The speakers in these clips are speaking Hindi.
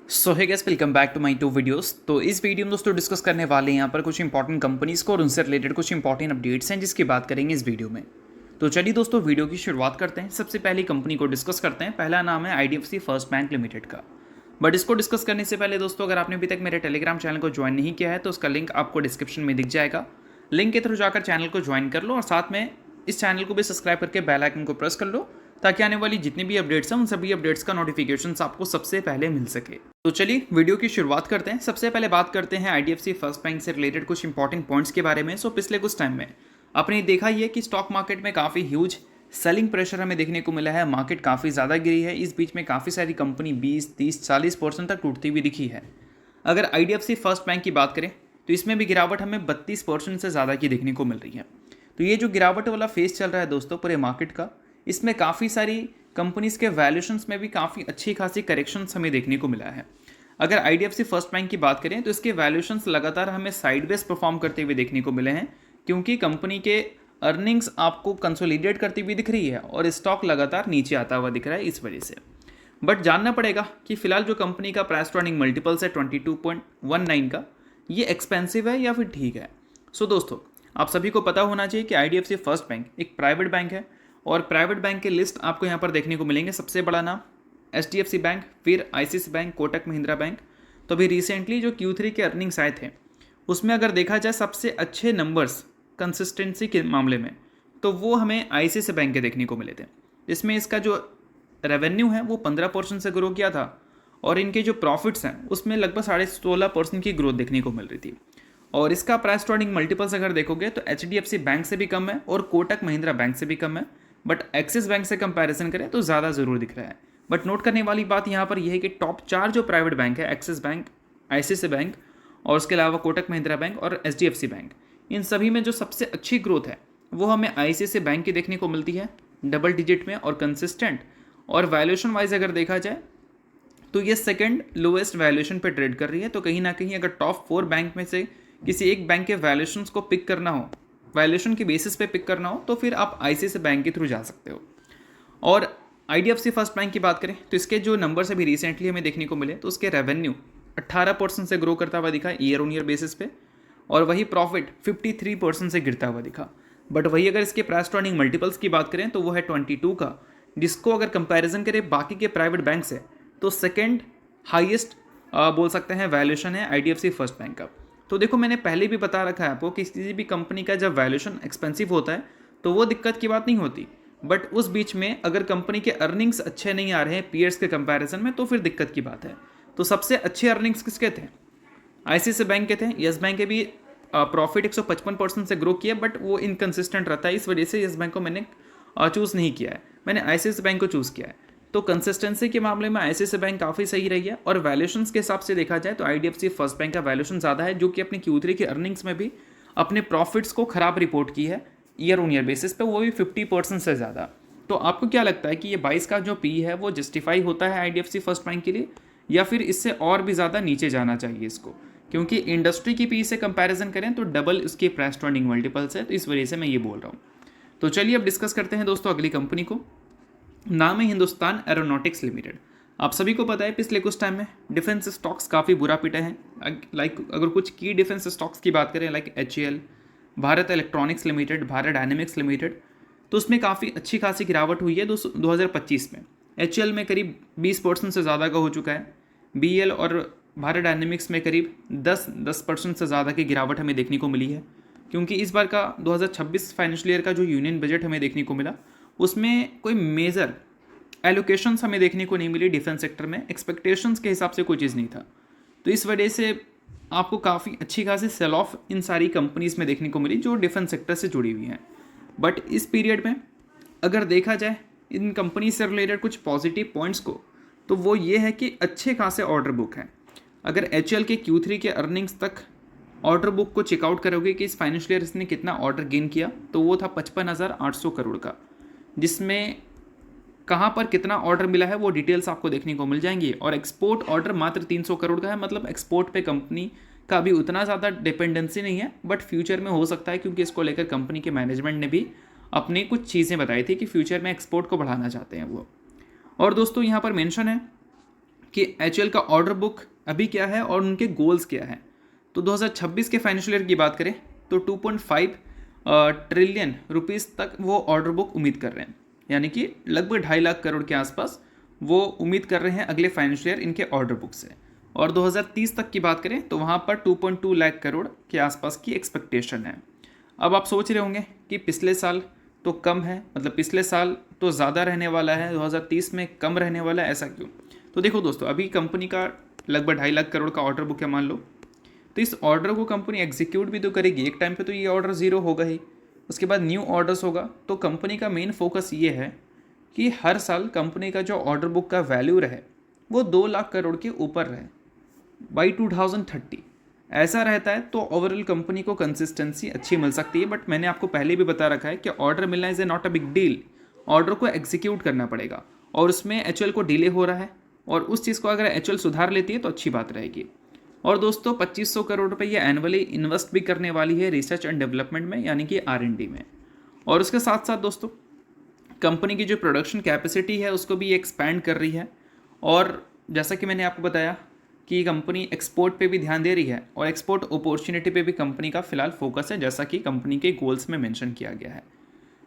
So hi guys, welcome back to my two videos. तो इस वीडियो में दोस्तों डिस्कस करने वाले हैं यहाँ पर कुछ इंपॉर्टेंट कंपनीज को और उनसे रिलेटेड कुछ इंपॉर्टेंट अपडेट्स हैं जिसकी बात करेंगे इस वीडियो में। तो चलिए दोस्तों वीडियो की शुरुआत करते हैं। सबसे पहली कंपनी को डिस्कस करते हैं। पहला नाम है IDFC फर्स्ट बैंक लिमिटेड का। बट इसको डिस्कस करने से पहले दोस्तों, अगर आपने अभी तक मेरे टेलीग्राम चैनल को ज्वाइन नहीं किया है तो उसका लिंक आपको डिस्क्रिप्शन में दिख जाएगा। लिंक के थ्रू जाकर चैनल को ज्वाइन कर लो और साथ में इस चैनल को भी सब्सक्राइब करके बेल आइकन को प्रेस कर लो ताकि आने वाली जितनी भी अपडेट्स हैं उन सभी अपडेट्स का नोटिफिकेशन आपको सबसे पहले मिल सके। तो चलिए वीडियो की शुरुआत करते हैं। सबसे पहले बात करते हैं IDFC फर्स्ट बैंक से रिलेटेड कुछ इंपॉर्टेंट पॉइंट्स के बारे में। सो पिछले कुछ टाइम में आपने देखा ही है कि स्टॉक मार्केट में काफ़ी ह्यूज सेलिंग प्रेशर हमें देखने को मिला है। मार्केट काफ़ी ज़्यादा गिरी है। इस बीच में काफ़ी सारी कंपनी 20, 30, 40% तक टूटती हुई दिखी है। अगर IDFC फर्स्ट बैंक की बात करें तो इसमें भी गिरावट हमें 32% से ज़्यादा की देखने को मिल रही है। तो ये जो गिरावट वाला फेज चल रहा है दोस्तों पूरे मार्केट का, इसमें काफ़ी सारी कंपनीज़ के वैल्यूशंस में भी काफ़ी अच्छी खासी करेक्शंस हमें देखने को मिला है। अगर IDFC फर्स्ट बैंक की बात करें तो इसके वैल्यूशंस लगातार हमें साइडवेज परफॉर्म करते हुए देखने को मिले हैं, क्योंकि कंपनी के अर्निंग्स आपको कंसोलिडेट करती हुई दिख रही है और स्टॉक लगातार नीचे आता हुआ दिख रहा है इस वजह से। बट जानना पड़ेगा कि फिलहाल जो कंपनी का प्राइस टू अर्निंग मल्टीपल्स है 22.19 का, ये एक्सपेंसिव है या फिर ठीक है। सो दोस्तों, आप सभी को पता होना चाहिए कि IDFC फर्स्ट बैंक एक प्राइवेट बैंक है और प्राइवेट बैंक के लिस्ट आपको यहाँ पर देखने को मिलेंगे। सबसे बड़ा नाम HDFC बैंक, फिर ICICI bank, Kotak Mahindra bank. तो अभी रिसेंटली जो Q3 के अर्निंग्स आए थे उसमें अगर देखा जाए सबसे अच्छे नंबर्स कंसिस्टेंसी के मामले में तो वो हमें ICICI बैंक के देखने को मिले थे। इसमें इसका जो रेवेन्यू है वो 15% से ग्रो किया था और इनके जो प्रॉफिट्स हैं उसमें लगभग 16.5% की ग्रोथ देखने को मिल रही थी। और इसका प्राइस टू अर्निंग मल्टीपल्स अगर देखोगे तो HDFC बैंक से भी कम है और कोटक महिंद्रा बैंक से भी कम है। बट एक्सिस बैंक से कंपैरिजन करें तो ज़्यादा ज़रूर दिख रहा है। बट नोट करने वाली बात यहाँ पर यह है कि टॉप 4 जो प्राइवेट बैंक है, एक्सिस बैंक, ICICI बैंक और उसके अलावा कोटक महिंद्रा बैंक और HDFC बैंक, इन सभी में जो सबसे अच्छी ग्रोथ है वो हमें ICICI बैंक की देखने को मिलती है, डबल डिजिट में और कंसिस्टेंट। और वैल्यूएशन वाइज अगर देखा जाए तो ये सेकंड लोएस्ट वैल्यूएशन पे ट्रेड कर रही है। तो कहीं ना कहीं अगर टॉप 4 बैंक में से किसी एक बैंक के वैल्यूएशंस को पिक करना हो, वैल्यूएशन के बेसिस पे पिक करना हो, तो फिर आप ICICI बैंक के थ्रू जा सकते हो। और IDFC फर्स्ट बैंक की बात करें तो इसके जो नंबर्स अभी रिसेंटली हमें देखने को मिले तो उसके रेवेन्यू 18% से ग्रो करता हुआ दिखा ईयर ऑन ईयर बेसिस पे, और वही प्रॉफिट 53% से गिरता हुआ दिखा। बट वही अगर इसके प्राइस टू अर्निंग मल्टीपल्स की बात करें तो वो है 22 का, जिसको अगर कंपैरिजन करें बाकी के प्राइवेट बैंक से तो सेकेंड हाईएस्ट बोल सकते हैं वैल्यूएशन है IDFC फर्स्ट बैंक का। तो देखो, मैंने पहले भी बता रखा है आपको कि किसी भी कंपनी का जब वैल्यूएशन एक्सपेंसिव होता है तो वो दिक्कत की बात नहीं होती, बट उस बीच में अगर कंपनी के अर्निंग्स अच्छे नहीं आ रहे हैं पीयर्स के कंपैरिजन में तो फिर दिक्कत की बात है। तो सबसे अच्छे अर्निंग्स किसके थे? ICICI बैंक के थे। येस बैंक के भी प्रॉफिट 155% से ग्रो किया, बट वो इनकन्सिस्टेंट रहता है, इस वजह से येस बैंक को मैंने चूज़ नहीं किया है, मैंने ICICI बैंक को चूज़ किया है। तो कंसिस्टेंसी के मामले में ICICI बैंक काफ़ी सही रही है। और वैल्यूएशंस के हिसाब से देखा जाए तो IDFC फर्स्ट बैंक का वैल्यूएशन ज़्यादा है, जो कि अपने Q3 के अर्निंग्स में भी अपने प्रॉफिट्स को खराब रिपोर्ट की है ईयर ऑन ईयर बेसिस पे, वो भी 50% से ज़्यादा। तो आपको क्या लगता है कि ये 22 का जो पी है वो जस्टिफाई होता है IDFC फर्स्ट बैंक के लिए, या फिर इससे और भी ज़्यादा नीचे जाना चाहिए इसको? क्योंकि इंडस्ट्री की पी से कंपैरिजन करें तो डबल उसके प्राइस टू अर्निंग मल्टीपल्स है, तो इस वजह से मैं ये बोल रहा हूँ। तो चलिए अब डिस्कस करते हैं दोस्तों अगली कंपनी को। नाम है हिंदुस्तान एरोनॉटिक्स लिमिटेड। आप सभी को पता है पिछले कुछ टाइम में डिफेंस स्टॉक्स काफ़ी बुरा पिटे हैं। लाइक अगर कुछ की डिफेंस स्टॉक्स की बात करें like HAL, Bharat electronics limited, Bharat dynamics limited, तो उसमें काफ़ी अच्छी खासी गिरावट हुई है 2025 में। HAL में करीब 20% से ज़्यादा का हो चुका है। BEL और भारत डायनेमिक्स में करीब 10% से ज़्यादा की गिरावट हमें देखने को मिली है, क्योंकि इस बार का 2026 फाइनेंशियल ईयर का जो यूनियन बजट हमें देखने को मिला उसमें कोई मेजर एलोकेशंस हमें देखने को नहीं मिली डिफेंस सेक्टर में। एक्सपेक्टेशंस के हिसाब से कोई चीज़ नहीं था, तो इस वजह से आपको काफ़ी अच्छी खासी सेल ऑफ इन सारी कंपनीज़ में देखने को मिली जो डिफेंस सेक्टर से जुड़ी हुई हैं। बट इस पीरियड में अगर देखा जाए इन कंपनी से रिलेटेड कुछ पॉजिटिव पॉइंट्स को, तो वो ये है कि अच्छे खासे ऑर्डर बुक हैं। अगर HAL के Q3 के अर्निंग्स तक ऑर्डर बुक को चेकआउट करोगे कि इस फाइनेंशियल ईयर इसने कितना ऑर्डर गेन किया, तो वो था 55,800 करोड़ का, जिसमें कहाँ पर कितना ऑर्डर मिला है वो डिटेल्स आपको देखने को मिल जाएंगी। और एक्सपोर्ट ऑर्डर मात्र 300 करोड़ का है, मतलब एक्सपोर्ट पे कंपनी का भी उतना ज़्यादा डिपेंडेंसी नहीं है, बट फ्यूचर में हो सकता है, क्योंकि इसको लेकर कंपनी के मैनेजमेंट ने भी अपनी कुछ चीज़ें बताई थी कि फ्यूचर में एक्सपोर्ट को बढ़ाना चाहते हैं वो। और दोस्तों यहाँ पर मेंशन है कि HL का ऑर्डर बुक अभी क्या है और उनके गोल्स क्या है। तो 2026 के फाइनेंशियल ईयर की बात करें तो 2.5 ट्रिलियन रुपीज़ तक वो ऑर्डर बुक उम्मीद कर रहे हैं, यानी कि लगभग 2.5 लाख करोड़ के आसपास वो उम्मीद कर रहे हैं अगले फाइनेंशियल ईयर इनके ऑर्डर बुक से। और 2030 तक की बात करें तो वहाँ पर 2.2 लाख करोड़ के आसपास की एक्सपेक्टेशन है। अब आप सोच रहे होंगे कि पिछले साल तो कम है, मतलब पिछले साल तो ज़्यादा रहने वाला है, 2030 में कम रहने वाला है, ऐसा क्यों? तो देखो दोस्तों, अभी कंपनी का लगभग 2.5 लाख करोड़ का ऑर्डर बुक है मान लो, तो इस ऑर्डर को कंपनी एग्जीक्यूट भी तो करेगी। एक टाइम पे तो ये ऑर्डर ज़ीरो होगा ही, उसके बाद न्यू ऑर्डर्स होगा। तो कंपनी का मेन फोकस ये है कि हर साल कंपनी का जो ऑर्डर बुक का वैल्यू रहे वो 2 लाख करोड़ के ऊपर रहे बाई 2030। ऐसा रहता है तो ओवरऑल कंपनी को कंसिस्टेंसी अच्छी मिल सकती है। बट मैंने आपको पहले भी बता रखा है कि ऑर्डर मिलना is a not a big deal, order को एग्जीक्यूट करना पड़ेगा और उसमें HL को डिले हो रहा है और उस चीज़ को अगर HL सुधार लेती है तो अच्छी बात रहेगी। और दोस्तों 2500 करोड़ रुपए ये एनुअली इन्वेस्ट भी करने वाली है रिसर्च एंड डेवलपमेंट में, यानी कि R&D में। और उसके साथ साथ दोस्तों कंपनी की जो प्रोडक्शन कैपेसिटी है उसको भी एक्सपैंड कर रही है। और जैसा कि मैंने आपको बताया कि कंपनी एक्सपोर्ट पे भी ध्यान दे रही है और एक्सपोर्ट अपॉर्चुनिटी पे भी कंपनी का फिलहाल फोकस है, जैसा कि कंपनी के गोल्स में मेंशन किया गया है।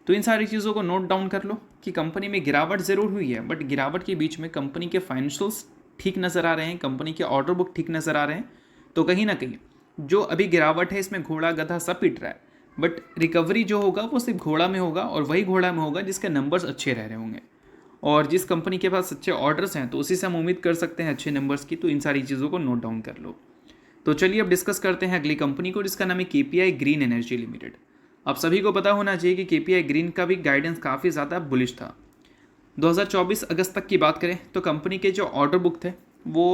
तो इन सारी चीज़ों को नोट डाउन कर लो कि कंपनी में गिरावट ज़रूर हुई है, बट गिरावट के बीच में कंपनी के फाइनेंशियल्स ठीक नज़र आ रहे हैं, कंपनी के ऑर्डर बुक ठीक नज़र आ रहे हैं। तो कहीं ना कहीं जो अभी गिरावट है इसमें घोड़ा गधा सब पिट रहा है, बट रिकवरी जो होगा वो सिर्फ घोड़ा में होगा और वही घोड़ा में होगा जिसके नंबर्स अच्छे रह रहे होंगे। और जिस कंपनी के पास अच्छे ऑर्डर्स हैं तो उसी से हम उम्मीद कर सकते हैं अच्छे नंबर्स की। तो इन सारी चीज़ों को नोट डाउन कर लो। तो चलिए अब डिस्कस करते हैं अगली कंपनी को, जिसका नाम है KPI ग्रीन एनर्जी लिमिटेड। आप सभी को पता होना चाहिए कि KPI ग्रीन का भी गाइडेंस काफ़ी ज़्यादा बुलिश था। 2024 अगस्त तक की बात करें तो कंपनी के जो ऑर्डर बुक थे वो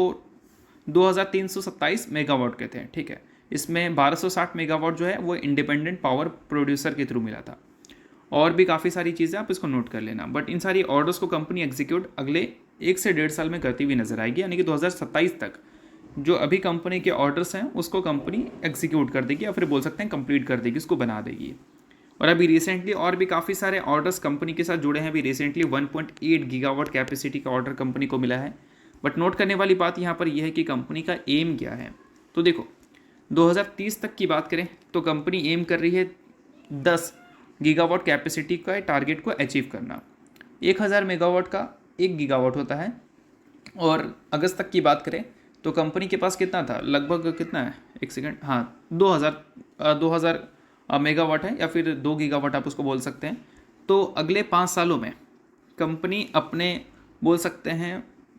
2327 मेगावाट के थे, ठीक है। इसमें 1260 मेगावाट जो है वो इंडिपेंडेंट पावर प्रोड्यूसर के थ्रू मिला था। और भी काफ़ी सारी चीज़ें आप इसको नोट कर लेना। बट इन सारी ऑर्डर्स को कंपनी एग्जीक्यूट अगले 1 से 1.5 साल में करती हुई नजर आएगी, यानी कि 2027 तक जो अभी कंपनी के ऑर्डर्स हैं उसको कंपनी एग्जीक्यूट कर देगी, या फिर बोल सकते हैं कंप्लीट कर देगी, उसको बना देगी। और अभी रिसेंटली और भी काफ़ी सारे ऑर्डर्स कंपनी के साथ जुड़े हैं। अभी रिसेंटली 1.8 गीगावाट कैपेसिटी का ऑर्डर कंपनी को मिला है। बट नोट करने वाली बात यहाँ पर यह है कि कंपनी का एम क्या है। तो देखो 2030 तक की बात करें तो कंपनी एम कर रही है 10 गीगावाट कैपेसिटी का टारगेट को अचीव करना। 1000 मेगावाट का 1 गीगावाट होता है। और अगस्त तक की बात करें तो कंपनी के पास कितना था, लगभग कितना है, एक सेकेंड, हाँ 2000 मेगावाट है, या फिर 2 गीगावाट आप उसको बोल सकते हैं। तो अगले 5 सालों में कंपनी अपने बोल सकते हैं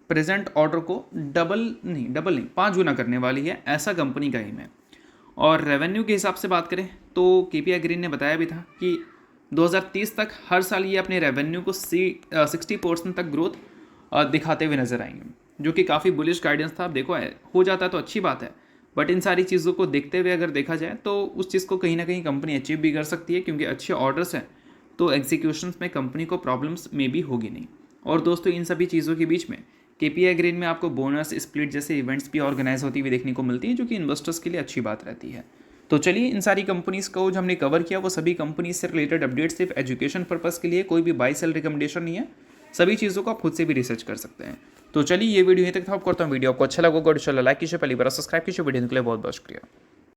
प्रेजेंट ऑर्डर को डबल नहीं 5 गुना करने वाली है, ऐसा कंपनी का एम है। और रेवेन्यू के हिसाब से बात करें तो KPI ग्रीन ने बताया भी था कि 2030 तक हर साल ये अपने रेवेन्यू को 60% तक ग्रोथ दिखाते हुए नजर आएंगे, जो कि काफ़ी बुलिश गाइडेंस था। अब देखो हो जाता तो अच्छी बात है, बट इन सारी चीज़ों को देखते हुए अगर देखा जाए तो उस चीज़ को कहीं ना कहीं कंपनी अचीव भी कर सकती है, क्योंकि अच्छे ऑर्डर्स हैं तो एग्जीक्यूशंस में कंपनी को प्रॉब्लम्स में भी होगी नहीं। और दोस्तों इन सभी चीज़ों के बीच में KPI ग्रीन में आपको बोनस स्प्लिट जैसे इवेंट्स भी ऑर्गेनाइज होती हुई देखने को मिलती है, जो कि इन्वेस्टर्स के लिए अच्छी बात रहती है। तो चलिए इन सारी कंपनीज़ को जो हमने कवर किया वो सभी कंपनीज से रिलेटेड अपडेट सिर्फ एजुकेशन पर्पस के लिए, कोई भी बाय सेल रिकमेंडेशन नहीं है। सभी चीज़ों को आप खुद से भी रिसर्च कर सकते हैं। तो चलिए ये वीडियो यहीं तक था। आपको करता हूँ वीडियो आपको अच्छा लगा, लाइक कीजिए, पहली बार सब्सक्राइब कीजिए। वीडियो के लिए बहुत बहुत शुक्रिया।